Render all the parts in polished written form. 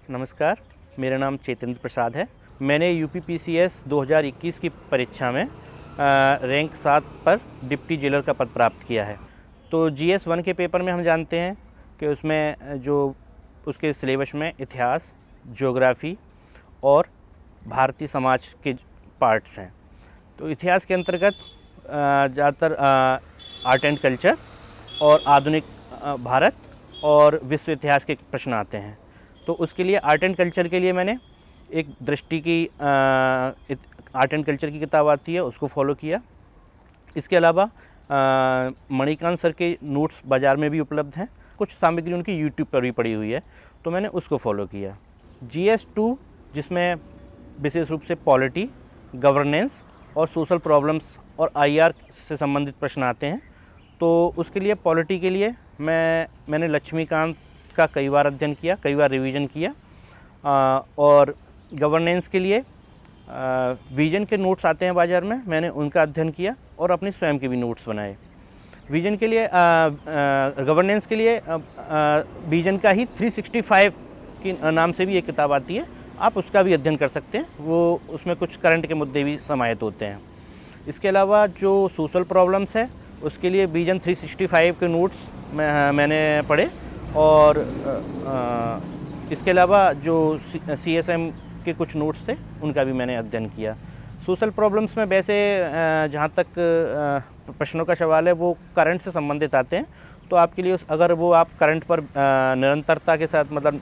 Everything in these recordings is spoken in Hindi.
नमस्कार, मेरा नाम चेतेंद्र प्रसाद है। मैंने यूपीपीसीएस 2021 की परीक्षा में रैंक 7 पर डिप्टी जेलर का पद प्राप्त किया है। तो जीएस 1 के पेपर में हम जानते हैं कि उसमें जो उसके सिलेबस में इतिहास, ज्योग्राफी और भारतीय समाज के पार्ट्स हैं। तो इतिहास के अंतर्गत ज़्यादातर आर्ट एंड कल्चर और आधुनिक भारत और विश्व इतिहास के प्रश्न आते हैं। तो उसके लिए आर्ट एंड कल्चर के लिए मैंने एक दृष्टि की आर्ट एंड कल्चर की किताब आती है, उसको फॉलो किया। इसके अलावा मणिकांत सर के नोट्स बाज़ार में भी उपलब्ध हैं, कुछ सामग्री उनकी यूट्यूब पर भी पड़ी हुई है, तो मैंने उसको फॉलो किया। जीएस 2 जिसमें विशेष रूप से पॉलिटी, गवर्नेंस और सोशल प्रॉब्लम्स और आईआर से संबंधित प्रश्न आते हैं। तो उसके लिए पॉलिटी के लिए मैंने लक्ष्मीकांत का कई बार अध्ययन किया, कई बार रिवीजन किया। और गवर्नेंस के लिए विजन के नोट्स आते हैं बाज़ार में, मैंने उनका अध्ययन किया और अपने स्वयं के भी नोट्स बनाए। विजन के लिए गवर्नेंस के लिए विजन का ही 365 की नाम से भी एक किताब आती है, आप उसका भी अध्ययन कर सकते हैं। वो उसमें कुछ करंट के मुद्दे भी समाहित होते हैं। इसके अलावा जो सोशल प्रॉब्लम्स है उसके लिए विजन 365 के नोट्स मैंने पढ़े। और इसके अलावा जो CSM के कुछ नोट्स थे उनका भी मैंने अध्ययन किया। सोशल प्रॉब्लम्स में वैसे जहाँ तक प्रश्नों का सवाल है वो करंट से संबंधित आते हैं। तो आपके लिए अगर वो आप करंट पर निरंतरता के साथ मतलब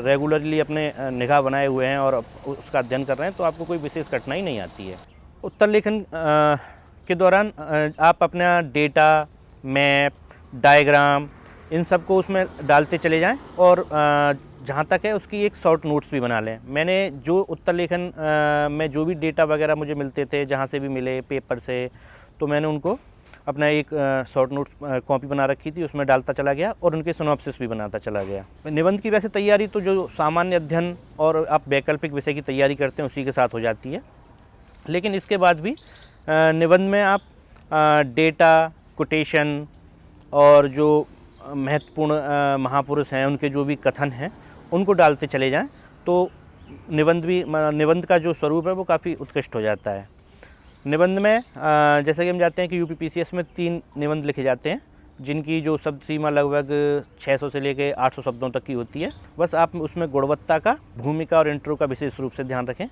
रेगुलरली अपने निगाह बनाए हुए हैं और उसका अध्ययन कर रहे हैं तो आपको कोई विशेष कठिनाई नहीं आती है। उत्तर लेखन के दौरान आप अपना डेटा, मैप, डायग्राम इन सब को उसमें डालते चले जाएं और जहाँ तक है उसकी एक शॉर्ट नोट्स भी बना लें। मैंने जो उत्तर लेखन में जो भी डेटा वगैरह मुझे मिलते थे, जहाँ से भी मिले पेपर से, तो मैंने उनको अपना एक शॉर्ट नोट्स कॉपी बना रखी थी, उसमें डालता चला गया और उनके सिनॉप्सिस भी बनाता चला गया। निबंध की वैसे तैयारी तो जो सामान्य अध्ययन और आप वैकल्पिक विषय की तैयारी करते हैं उसी के साथ हो जाती है, लेकिन इसके बाद भी निबंध में आप डेटा, कोटेशन और जो महत्वपूर्ण महापुरुष हैं उनके जो भी कथन हैं उनको डालते चले जाएं तो निबंध का जो स्वरूप है वो काफ़ी उत्कृष्ट हो जाता है। निबंध में जैसे कि हम जानते हैं कि यूपीपीसीएस में 3 निबंध लिखे जाते हैं जिनकी जो शब्द सीमा लगभग 600 से लेकर 800 शब्दों तक की होती है। बस आप उसमें गुणवत्ता का, भूमिका और इंट्रो का विशेष रूप से ध्यान रखें।